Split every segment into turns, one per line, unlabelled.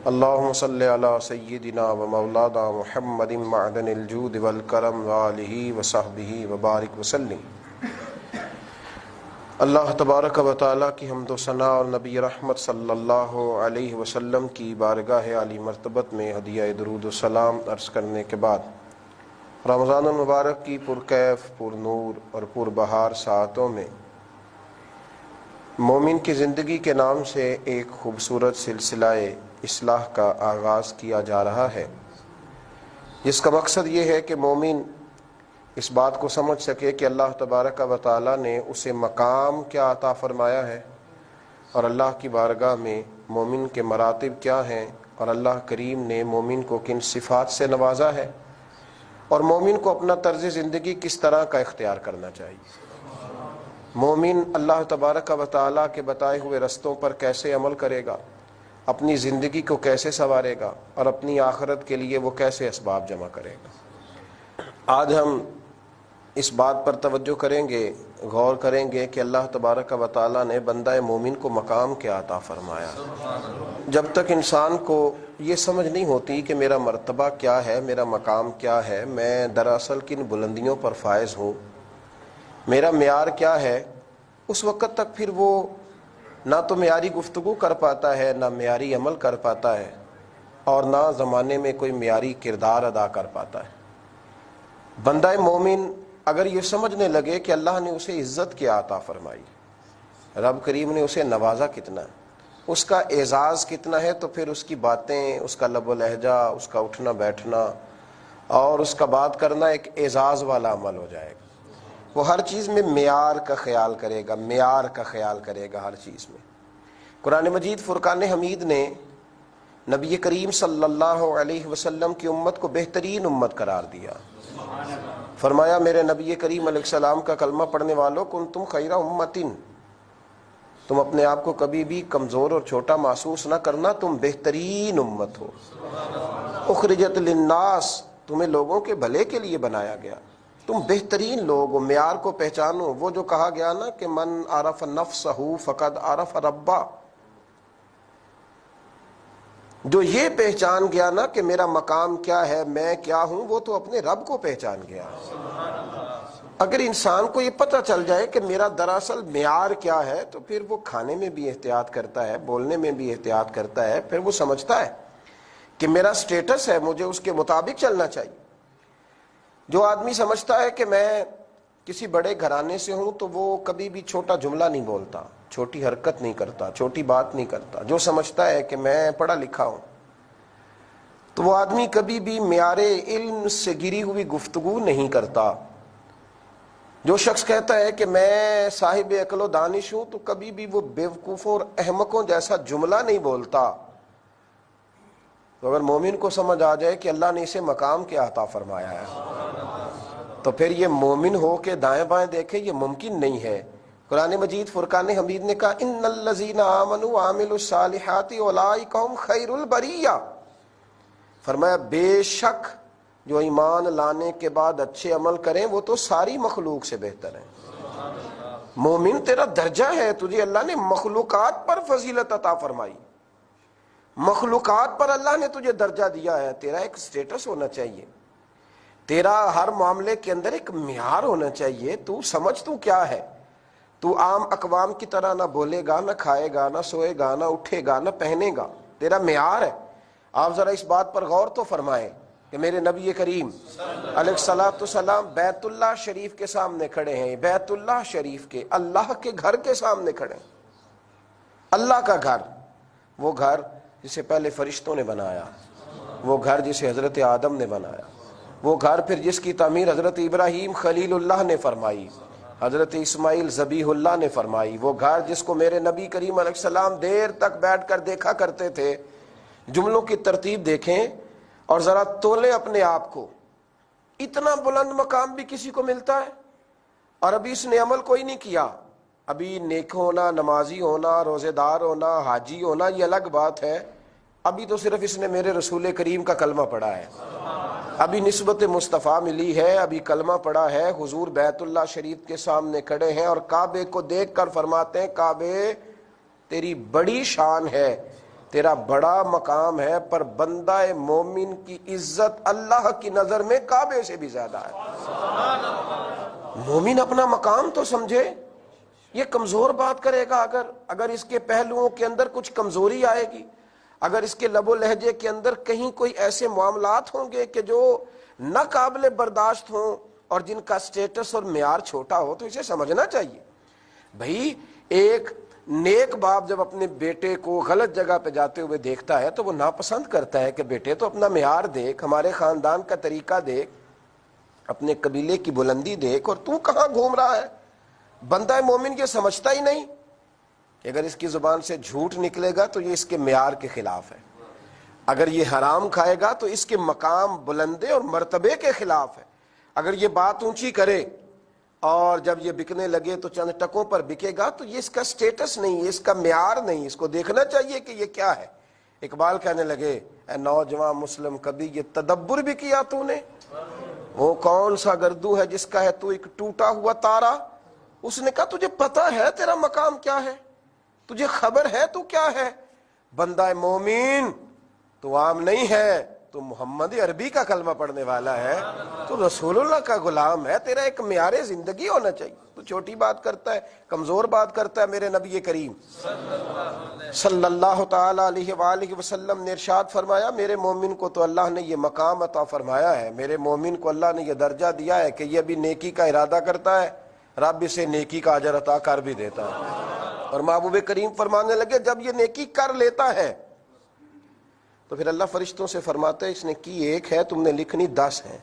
اللہم صلی علی سیدنا و مولانا محمد معدن الجود والکرم وآلہ وصحبہ وبارک وسلم۔ اللہ تبارک و تعالیٰ کی حمد و ثنا اور نبی رحمت صلی اللہ علیہ وسلم کی بارگاہ عالی مرتبت میں ہدیہ درود و سلام عرض کرنے کے بعد رمضان المبارک کی پرکیف، پر نور اور پر بہار ساعتوں میں مومن کی زندگی کے نام سے ایک خوبصورت سلسلہ اصلاح کا آغاز کیا جا رہا ہے، جس کا مقصد یہ ہے کہ مومن اس بات کو سمجھ سکے کہ اللہ تبارک و تعالیٰ نے اسے مقام کیا عطا فرمایا ہے، اور اللہ کی بارگاہ میں مومن کے مراتب کیا ہیں، اور اللہ کریم نے مومن کو کن صفات سے نوازا ہے، اور مومن کو اپنا طرز زندگی کس طرح کا اختیار کرنا چاہیے۔ مومن اللہ تبارک و تعالیٰ کے بتائے ہوئے رستوں پر کیسے عمل کرے گا، اپنی زندگی کو کیسے سنوارے گا، اور اپنی آخرت کے لیے وہ کیسے اسباب جمع کرے گا۔ آج ہم اس بات پر توجہ کریں گے، غور کریں گے کہ اللہ تبارک و تعالیٰ نے بندہ مومن کو مقام کیا عطا فرمایا۔ جب تک انسان کو یہ سمجھ نہیں ہوتی کہ میرا مرتبہ کیا ہے، میرا مقام کیا ہے، میں دراصل کن بلندیوں پر فائز ہوں، میرا معیار کیا ہے، اس وقت تک پھر وہ نہ تو معیاری گفتگو کر پاتا ہے، نہ معیاری عمل کر پاتا ہے، اور نہ زمانے میں کوئی معیاری کردار ادا کر پاتا ہے۔ بندہ مومن اگر یہ سمجھنے لگے کہ اللہ نے اسے عزت کیا عطا فرمائی، رب کریم نے اسے نوازا کتنا ہے، اس کا اعزاز کتنا ہے، تو پھر اس کی باتیں، اس کا لب و لہجہ، اس کا اٹھنا بیٹھنا اور اس کا بات کرنا ایک اعزاز والا عمل ہو جائے گا۔ وہ ہر چیز میں معیار کا خیال کرے گا، معیار کا خیال کرے گا ہر چیز میں۔ قرآن مجید فرقان حمید نے نبی کریم صلی اللہ علیہ وسلم کی امت کو بہترین امت قرار دیا۔ فرمایا میرے نبی کریم علیہ السلام کا کلمہ پڑھنے والوں، کنتم خیر امتن، تم اپنے آپ کو کبھی بھی کمزور اور چھوٹا محسوس نہ کرنا، تم بہترین امت ہو۔ اخرجت للناس، تمہیں لوگوں کے بھلے کے لیے بنایا گیا، تم بہترین لوگ ہو۔ معیار کو پہچانو، وہ جو کہا گیا نا کہ من عرف نفسہ فقد عرف ربہ، جو یہ پہچان گیا نا کہ میرا مقام کیا ہے، میں کیا ہوں، وہ تو اپنے رب کو پہچان گیا۔ اگر انسان کو یہ پتہ چل جائے کہ میرا دراصل معیار کیا ہے، تو پھر وہ کھانے میں بھی احتیاط کرتا ہے، بولنے میں بھی احتیاط کرتا ہے، پھر وہ سمجھتا ہے کہ میرا سٹیٹس ہے، مجھے اس کے مطابق چلنا چاہیے۔ جو آدمی سمجھتا ہے کہ میں کسی بڑے گھرانے سے ہوں، تو وہ کبھی بھی چھوٹا جملہ نہیں بولتا، چھوٹی حرکت نہیں کرتا، چھوٹی بات نہیں کرتا۔ جو سمجھتا ہے کہ میں پڑھا لکھا ہوں، تو وہ آدمی کبھی بھی معیار علم سے گری ہوئی گفتگو نہیں کرتا۔ جو شخص کہتا ہے کہ میں صاحب عقل و دانش ہوں، تو کبھی بھی وہ بیوقوفوں اور احمقوں جیسا جملہ نہیں بولتا۔ تو اگر مومن کو سمجھ آ جائے کہ اللہ نے اسے مقام کیا عطا فرمایا ہے، تو پھر یہ مومن ہو کے دائیں بائیں دیکھے، یہ ممکن نہیں ہے۔ قرآن مجید فرقان حمید نے کہا ان الذین آمنوا وعملوا الصالحات اولئک هم خیر البریہ، فرمایا بے شک جو ایمان لانے کے بعد اچھے عمل کریں وہ تو ساری مخلوق سے بہتر ہیں۔ مومن تیرا درجہ ہے، تجھے اللہ نے مخلوقات پر فضیلت عطا فرمائی، مخلوقات پر اللہ نے تجھے درجہ دیا ہے، تیرا ایک سٹیٹس ہونا چاہیے، تیرا ہر معاملے کے اندر ایک معیار ہونا چاہیے۔ تو سمجھ تو کیا ہے، تو عام اقوام کی طرح نہ بولے گا، نہ کھائے گا، نہ سوئے گا، نہ اٹھے گا، نہ پہنے گا، تیرا معیار ہے۔ آپ ذرا اس بات پر غور تو فرمائیں کہ میرے نبی کریم علیہ الصلوۃ والسلام بیت اللہ شریف کے سامنے کھڑے ہیں، بیت اللہ شریف کے، اللہ کے گھر کے سامنے کھڑے ہیں، اللہ کا گھر، وہ گھر جسے پہلے فرشتوں نے بنایا، وہ گھر جسے حضرت آدم نے بنایا، وہ گھر پھر جس کی تعمیر حضرت ابراہیم خلیل اللہ نے فرمائی، حضرت اسماعیل ذبیح اللہ نے فرمائی، وہ گھر جس کو میرے نبی کریم علیہ السلام دیر تک بیٹھ کر دیکھا کرتے تھے۔ جملوں کی ترتیب دیکھیں اور ذرا تولیں اپنے آپ کو، اتنا بلند مقام بھی کسی کو ملتا ہے، اور ابھی اس نے عمل کوئی نہیں کیا۔ ابھی نیک ہونا، نمازی ہونا، روزے دار ہونا، حاجی ہونا یہ الگ بات ہے، ابھی تو صرف اس نے میرے رسول کریم کا کلمہ پڑھا ہے، ابھی نسبت مصطفیٰ ملی ہے، ابھی کلمہ پڑھا ہے، حضور بیت اللہ شریف کے سامنے کھڑے ہیں اور کعبے کو دیکھ کر فرماتے ہیں کعبے تیری بڑی شان ہے، تیرا بڑا مقام ہے، پر بندہ مومن کی عزت اللہ کی نظر میں کعبے سے بھی زیادہ ہے۔ مومن اپنا مقام تو سمجھے، یہ کمزور بات کرے گا اگر اس کے پہلوؤں کے اندر کچھ کمزوری آئے گی، اگر اس کے لب و لہجے کے اندر کہیں کوئی ایسے معاملات ہوں گے کہ جو نہ قابل برداشت ہوں اور جن کا سٹیٹس اور معیار چھوٹا ہو، تو اسے سمجھنا چاہیے۔ بھائی ایک نیک باپ جب اپنے بیٹے کو غلط جگہ پہ جاتے ہوئے دیکھتا ہے تو وہ ناپسند کرتا ہے کہ بیٹے تو اپنا معیار دیکھ، ہمارے خاندان کا طریقہ دیکھ، اپنے قبیلے کی بلندی دیکھ، اور تو کہاں گھوم رہا ہے۔ بندہ مومن یہ سمجھتا ہی نہیں کہ اگر اس کی زبان سے جھوٹ نکلے گا تو یہ اس کے معیار کے خلاف ہے، اگر یہ حرام کھائے گا تو اس کے مقام بلندے اور مرتبے کے خلاف ہے، اگر یہ بات اونچی کرے اور جب یہ بکنے لگے تو چند ٹکوں پر بکے گا تو یہ اس کا سٹیٹس نہیں، یہ اس کا معیار نہیں، اس کو دیکھنا چاہیے کہ یہ کیا ہے۔ اقبال کہنے لگے، اے نوجوان مسلم کبھی یہ تدبر بھی کیا تو نے؟ وہ کون سا گردو ہے جس کا ہے تو ایک ٹوٹا ہوا تارا؟ اس نے کہا تجھے پتا ہے تیرا مقام کیا ہے، تجھے خبر ہے تو کیا ہے؟ بندہ مومن تو عام نہیں ہے، تو محمد عربی کا کلمہ پڑھنے والا ہے، تو رسول اللہ کا غلام ہے، تیرا ایک معیار زندگی ہونا چاہیے۔ تو چھوٹی بات کرتا ہے، کمزور بات کرتا ہے۔ میرے نبی کریم صلی اللہ تعالی علیہ وآلہ وسلم نے ارشاد فرمایا، میرے مومن کو تو اللہ نے یہ مقام عطا فرمایا ہے، میرے مومن کو اللہ نے یہ درجہ دیا ہے کہ یہ بھی نیکی کا ارادہ کرتا ہے، رب اسے نیکی کا اجر عطا کر بھی دیتا ہے۔ اور محبوب کریم فرمانے لگے، جب یہ نیکی کر لیتا ہے تو پھر اللہ فرشتوں سے فرماتا ہے اس نے کی ایک ہے، تم نے لکھنی 10 ہے،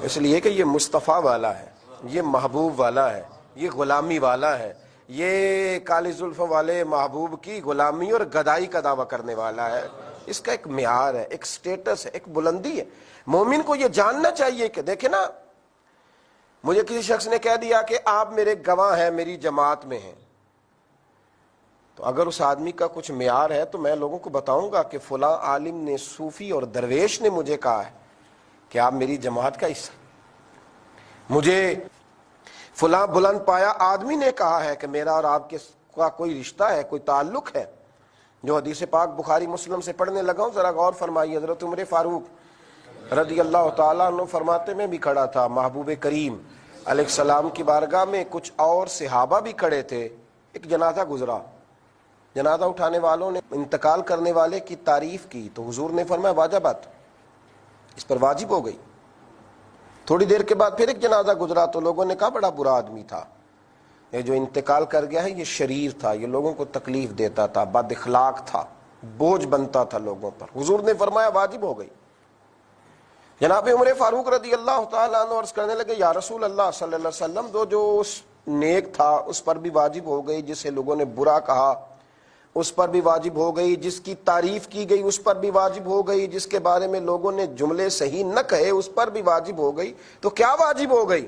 اس لیے کہ یہ مصطفیٰ والا ہے، یہ محبوب والا ہے، یہ غلامی والا ہے، یہ کالی زلف والے محبوب کی غلامی اور گدائی کا دعویٰ کرنے والا ہے۔ اس کا ایک معیار ہے، ایک سٹیٹس ہے، ایک بلندی ہے۔ مومن کو یہ جاننا چاہیے کہ دیکھیں نا، مجھے کسی شخص نے کہہ دیا کہ آپ میرے گواہ ہیں، میری جماعت میں ہیں، تو اگر اس آدمی کا کچھ معیار ہے تو میں لوگوں کو بتاؤں گا کہ فلاں عالم نے، صوفی اور درویش نے مجھے کہا ہے کہ آپ میری جماعت کا حصہ، مجھے فلاں بلند پایا آدمی نے کہا ہے کہ میرا اور آپ کے کا کوئی رشتہ ہے، کوئی تعلق ہے۔ جو حدیث پاک بخاری مسلم سے پڑھنے لگا ہوں، ذرا غور فرمائیے۔ حضرت عمر فاروق رضی اللہ تعالیٰ عنہ فرماتے، میں بھی کھڑا تھا، محبوب کریم علیہ السلام کی بارگاہ میں کچھ اور صحابہ بھی کھڑے تھے، ایک جنازہ گزرا، جنازہ اٹھانے والوں نے انتقال کرنے والے کی تعریف کی تو حضور نے فرمایا واجبات، اس پر واجب ہو گئی۔ تھوڑی دیر کے بعد پھر ایک جنازہ گزرا تو لوگوں نے کہا بڑا برا آدمی تھا، یہ جو انتقال کر گیا ہے یہ شریر تھا، یہ لوگوں کو تکلیف دیتا تھا، بد اخلاق تھا، بوجھ بنتا تھا لوگوں پر۔ حضور نے فرمایا واجب ہو گئی۔ جناب عمر فاروق رضی اللہ تعالیٰ عنہ عرض کرنے لگے، یا رسول اللہ صلی اللہ علیہ وسلم، جو اس نیک تھا اس پر بھی واجب ہو گئی، جسے لوگوں نے برا کہا اس پر بھی واجب ہو گئی، جس کی تعریف کی گئی اس پر بھی واجب ہو گئی، جس کے بارے میں لوگوں نے جملے صحیح نہ کہے اس پر بھی واجب ہو گئی، تو کیا واجب ہو گئی؟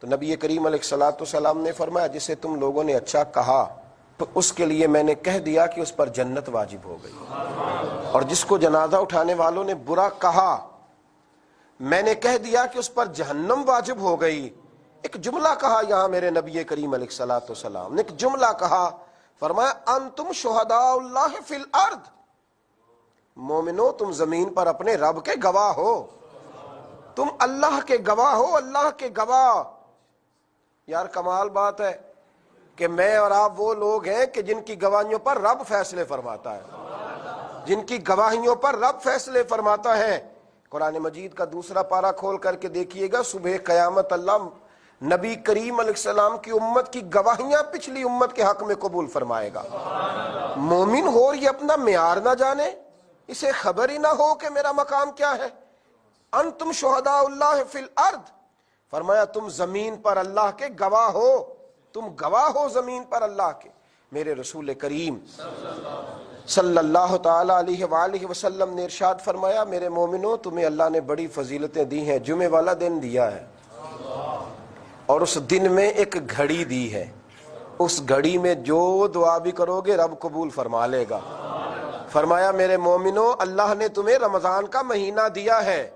تو نبی کریم علیہ الصلوۃ والسلام نے فرمایا، جسے تم لوگوں نے اچھا کہا تو اس کے لیے میں نے کہہ دیا کہ اس پر جنت واجب ہو گئی، اور جس کو جنازہ اٹھانے والوں نے برا کہا میں نے کہہ دیا کہ اس پر جہنم واجب ہو گئی۔ ایک جملہ کہا یہاں میرے نبی کریم علیہ الصلوۃ والسلام نے، ایک جملہ کہا، فرمایا انتم شہداء اللہ فی الارض، مومنو تم زمین پر اپنے رب کے گواہ ہو، تم اللہ کے گواہ ہو، اللہ کے گواہ۔ یار کمال بات ہے کہ میں اور آپ وہ لوگ ہیں کہ جن کی گواہیوں پر رب فیصلے فرماتا ہے، جن کی گواہیوں پر رب فیصلے فرماتا ہے۔ قرآن مجید کا دوسرا پارہ کھول کر کے دیکھیے گا، صبح قیامت اللہ نبی کریم علیہ السلام کی امت کی گواہیاں پچھلی امت کے حق میں قبول فرمائے گا۔ مومن ہو اور یہ اپنا معیار نہ جانے، اسے خبر ہی نہ ہو کہ میرا مقام کیا ہے۔ انتم شہداء اللہ فی الارض، فرمایا تم زمین پر اللہ کے گواہ ہو، تم گواہ ہو زمین پر اللہ کے۔ میرے رسول کریم صلی اللہ تعالی علیہ وآلہ وسلم نے ارشاد فرمایا، میرے مومنوں تمہیں اللہ نے بڑی فضیلتیں دی ہیں، جمعے والا دن دیا ہے، اور اس دن میں ایک گھڑی دی ہے، اس گھڑی میں جو دعا بھی کرو گے رب قبول فرما لے گا۔ فرمایا میرے مومنوں اللہ نے تمہیں رمضان کا مہینہ دیا ہے،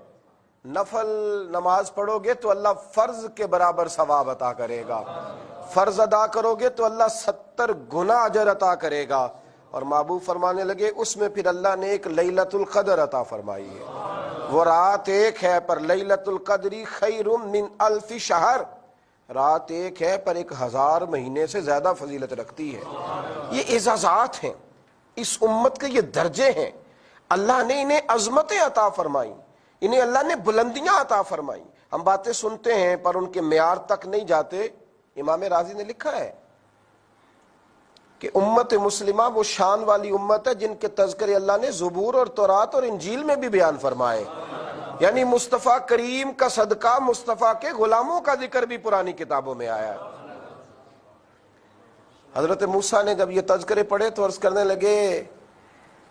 نفل نماز پڑھو گے تو اللہ فرض کے برابر ثواب عطا کرے گا، فرض ادا کرو گے تو اللہ 70 گنا اجر عطا کرے گا، اور محبوب فرمانے لگے اس میں پھر اللہ نے ایک لیلۃ القدر عطا فرمائی ہے، وہ رات ایک ہے پر لیلۃ القدری خیر من الف شہر، رات ایک ہے پر 1000 مہینے سے زیادہ فضیلت رکھتی ہے۔ یہ اعزازات ہیں، اس امت کے یہ درجے ہیں، اللہ نے انہیں عظمتیں عطا فرمائی، انہیں اللہ نے بلندیاں عطا فرمائی۔ ہم باتیں سنتے ہیں پر ان کے معیار تک نہیں جاتے۔ امام رازی نے لکھا ہے کہ امت مسلمہ وہ شان والی امت ہے جن کے تذکرے اللہ نے زبور اور تورات اور انجیل میں بھی بیان فرمائے، یعنی مصطفیٰ کریم کا صدقہ مصطفیٰ کے غلاموں کا ذکر بھی پرانی کتابوں میں آیا ہے۔ حضرت موسیٰ نے جب یہ تذکرے پڑھے تو عرض کرنے لگے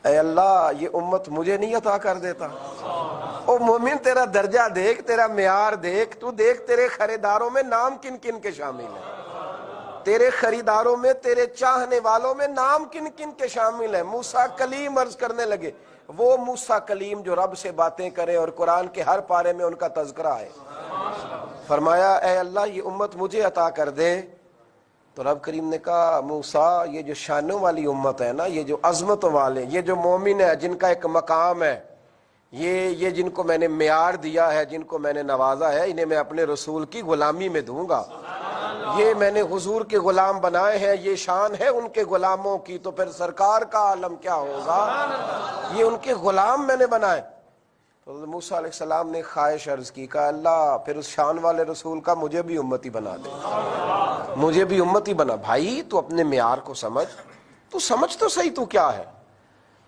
اے اللہ یہ امت مجھے نہیں عطا کر دیتا؟ او مومن تیرا درجہ دیکھ، تیرا معیار دیکھ، تو دیکھ تیرے خریداروں میں نام کن کن کے شامل ہیں، تیرے خریداروں میں، تیرے چاہنے والوں میں نام کن کن کے شامل ہیں۔ موسیٰ کلیم عرض کرنے لگے، وہ موسیٰ کلیم جو رب سے باتیں کرے اور قرآن کے ہر پارے میں ان کا تذکرہ ہے۔ فرمایا اے اللہ یہ امت مجھے عطا کر دے، تو رب کریم نے کہا موسیٰ یہ جو شانوں والی امت ہے نا، یہ جو عظمتوں والے، یہ جو مومن ہے جن کا ایک مقام ہے، یہ جن کو میں نے معیار دیا ہے، جن کو میں نے نوازا ہے، انہیں میں اپنے رسول کی غلامی میں دوں گا۔ یہ میں نے حضور کے غلام بنائے ہیں، یہ شان ہے ان کے غلاموں کی، تو پھر سرکار کا عالم کیا ہوگا؟ یہ ان کے غلام میں نے بنائے۔ تو موسیٰ علیہ السلام نے خواہش عرض کی، کہا اللہ پھر اس شان والے رسول کا مجھے بھی امتی بنا دے، مجھے بھی امتی بنا۔ بھائی تو اپنے معیار کو سمجھ، تو سمجھ تو صحیح تو کیا ہے؟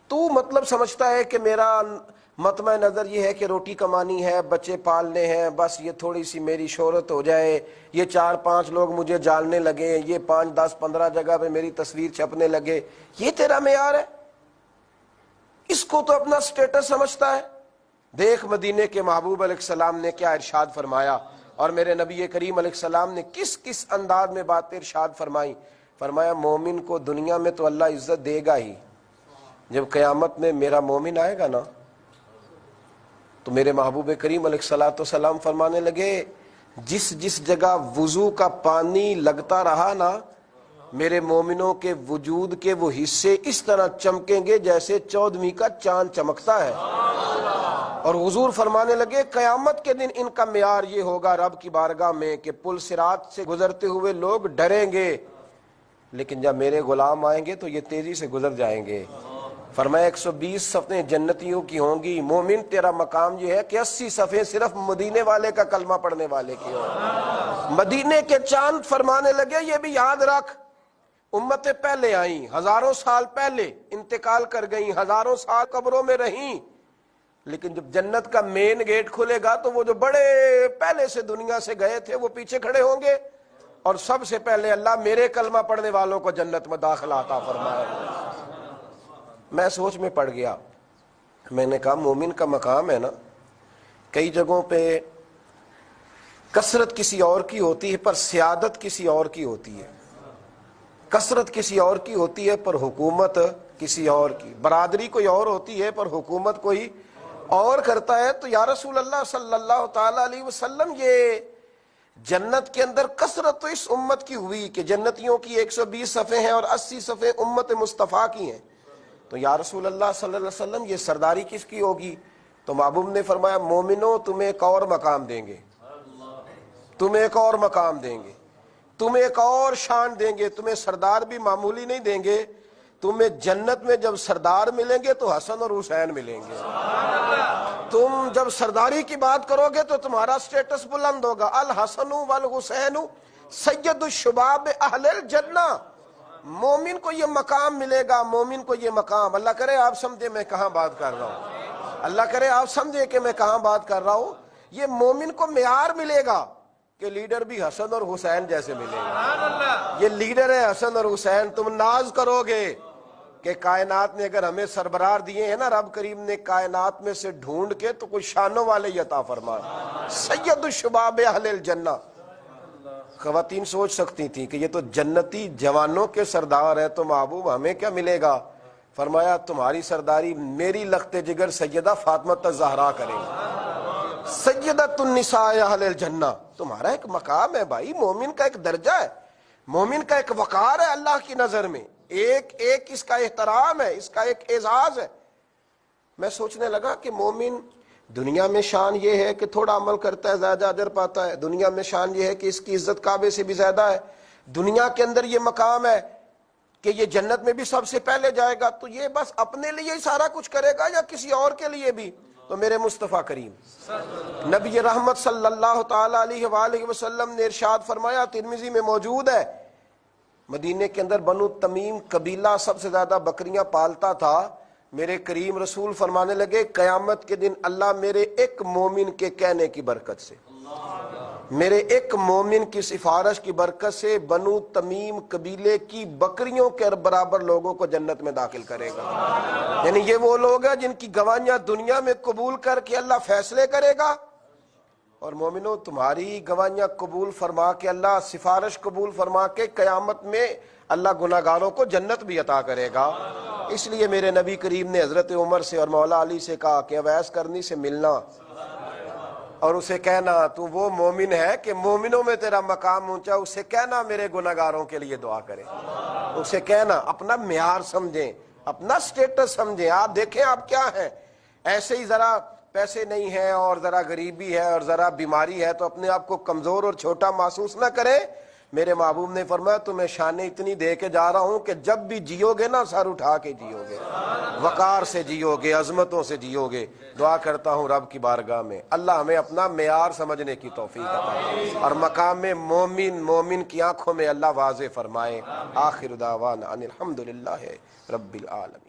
تو مطلب سمجھتا ہے کہ میرا مطمع نظر یہ ہے کہ روٹی کمانی ہے، بچے پالنے ہیں، بس یہ تھوڑی سی میری شہرت ہو جائے، یہ 4-5 لوگ مجھے جاننے لگے، یہ 5, 10, 15 جگہ پہ میری تصویر چھپنے لگے، یہ تیرا معیار ہے؟ اس کو تو اپنا سٹیٹس سمجھتا ہے۔ دیکھ مدینے کے محبوب علیہ السلام نے کیا ارشاد فرمایا، اور میرے نبی کریم علیہ السلام نے کس کس انداز میں باتیں ارشاد فرمائی۔ فرمایا مومن کو دنیا میں تو اللہ عزت دے گا ہی، جب قیامت میں میرا مومن آئے گا نا تو میرے محبوب کریم علیہ السلام فرمانے لگے جس جس جگہ وضو کا پانی لگتا رہا نا، میرے مومنوں کے وجود کے وہ حصے اس طرح چمکیں گے جیسے 14ویں کا چاند چمکتا ہے۔ اور حضور فرمانے لگے قیامت کے دن ان کا معیار یہ ہوگا رب کی بارگاہ میں کہ پل صراط سے گزرتے ہوئے لوگ ڈریں گے، لیکن جب میرے غلام آئیں گے تو یہ تیزی سے گزر جائیں گے۔ فرمایا 120 صفیں جنتیوں کی ہوں گی، مومن تیرا مقام یہ ہے کہ 80 صفیں صرف مدینے والے کا کلمہ پڑھنے والے کی ہوں۔ مدینے کے چاند فرمانے لگے یہ بھی یاد رکھ، امتیں پہلے آئیں، ہزاروں سال پہلے انتقال کر گئیں، ہزاروں سال قبروں میں رہیں، لیکن جب جنت کا مین گیٹ کھلے گا تو وہ جو بڑے پہلے سے دنیا سے گئے تھے وہ پیچھے کھڑے ہوں گے، اور سب سے پہلے اللہ میرے کلمہ پڑھنے والوں کو جنت میں داخلہ عطا فرمائے۔ میں سوچ میں پڑ گیا، میں نے کہا مومن کا مقام ہے نا، کئی جگہوں پہ کثرت کسی اور کی ہوتی ہے پر سیادت کسی اور کی ہوتی ہے، کثرت کسی اور کی ہوتی ہے پر حکومت کسی اور کی، برادری کوئی اور ہوتی ہے پر حکومت کوئی اور کرتا ہے۔ تو یا رسول اللہ صلی اللہ تعالی علیہ وسلم یہ جنت کے اندر کثرت تو اس امت کی ہوئی کہ جنتیوں کی 120 صفیں ہیں اور 80 صفیں امت مصطفیٰ کی ہیں، تو یا رسول اللہ صلی اللہ علیہ وسلم یہ سرداری کس کی ہوگی؟ تو محبوب نے فرمایا مومنوں تمہیں ایک اور مقام دیں گے، تمہیں ایک اور مقام دیں گے، تمہیں ایک اور شان دیں گے، تمہیں سردار بھی معمولی نہیں دیں گے، تمہیں جنت میں جب سردار ملیں گے تو حسن اور حسین ملیں گے۔ تم جب سرداری کی بات کرو گے تو تمہارا سٹیٹس بلند ہوگا، الحسن والحسین سید الشباب اہل الجنہ، مومن کو یہ مقام ملے گا، مومن کو یہ مقام۔ اللہ کرے آپ سمجھے میں کہاں بات کر رہا ہوں، اللہ کرے آپ سمجھے کہ میں کہاں بات کر رہا ہوں۔ یہ مومن کو معیار ملے گا کہ لیڈر بھی حسن اور حسین جیسے ملے گا، یہ لیڈر ہے حسن اور حسین۔ تم ناز کرو گے کہ کائنات نے اگر ہمیں سربراہ دیے ہیں نا رب کریم نے کائنات میں سے ڈھونڈ کے تو کوئی شانوں والے ہی عطا فرمائے، سید الشباب اہل الجنہ۔ خواتین سوچ سکتی تھیں کہ یہ تو جنتی جوانوں کے سردار ہیں، تو محبوب ہمیں کیا ملے گا؟ فرمایا تمہاری سرداری میری لخت جگر سیدہ فاطمہ الزہرا کرے گا، سیدۃ النساء اہل الجنہ۔ تمہارا ایک مقام ہے بھائی، مومن کا ایک درجہ ہے، مومن کا ایک وقار ہے اللہ کی نظر میں، ایک ایک اس کا احترام ہے، اس کا ایک اعزاز ہے۔ میں سوچنے لگا کہ مومن دنیا میں شان یہ ہے کہ تھوڑا عمل کرتا ہے زیادہ اجر پاتا ہے، دنیا میں شان یہ ہے کہ اس کی عزت کعبے سے بھی زیادہ ہے، دنیا کے اندر یہ مقام ہے کہ یہ جنت میں بھی سب سے پہلے جائے گا، تو یہ بس اپنے لیے ہی سارا کچھ کرے گا یا کسی اور کے لیے بھی؟ تو میرے مصطفیٰ کریم نبی رحمت صلی اللہ تعالی علیہ وآلہ وسلم نے ارشاد فرمایا، ترمذی میں موجود ہے، مدینے کے اندر بنو تمیم قبیلہ سب سے زیادہ بکریاں پالتا تھا۔ میرے کریم رسول فرمانے لگے، قیامت کے دن اللہ میرے ایک مومن کے کہنے کی برکت سے، میرے ایک مومن کی سفارش کی برکت سے بنو تمیم قبیلے کی بکریوں کے برابر لوگوں کو جنت میں داخل کرے گا۔ یعنی یہ وہ لوگ ہیں جن کی گواہیاں دنیا میں قبول کر کے اللہ فیصلے کرے گا، اور مومنوں تمہاری گواہیاں قبول فرما کے، اللہ سفارش قبول فرما کے قیامت میں اللہ گناہگاروں کو جنت بھی عطا کرے گا۔ اس لیے میرے نبی کریم نے حضرت عمر سے اور مولا علی سے کہا کہ اویس کرنی سے ملنا اور اسے کہنا تو وہ مومن ہے کہ مومنوں میں تیرا مقام اونچا، اسے کہنا میرے گناہگاروں کے لیے دعا کرے، اسے کہنا، اپنا معیار سمجھیں، اپنا سٹیٹس سمجھیں، آپ دیکھیں آپ کیا ہیں۔ ایسے ہی ذرا پیسے نہیں ہیں اور ذرا غریبی ہے اور ذرا بیماری ہے تو اپنے آپ کو کمزور اور چھوٹا محسوس نہ کریں۔ میرے محبوب نے فرمایا تمہیں شانیں اتنی دے کے جا رہا ہوں کہ جب بھی جیو گے نا سر اٹھا کے جیو گے، وقار سے جیو گے، عظمتوں سے جیو گے۔ دعا کرتا ہوں رب کی بارگاہ میں اللہ ہمیں اپنا معیار سمجھنے کی توفیق عطا اور مقام مومن کی آنکھوں میں اللہ واضح فرمائے۔ آخر دعوانا ان الحمدللہ رب العالمین۔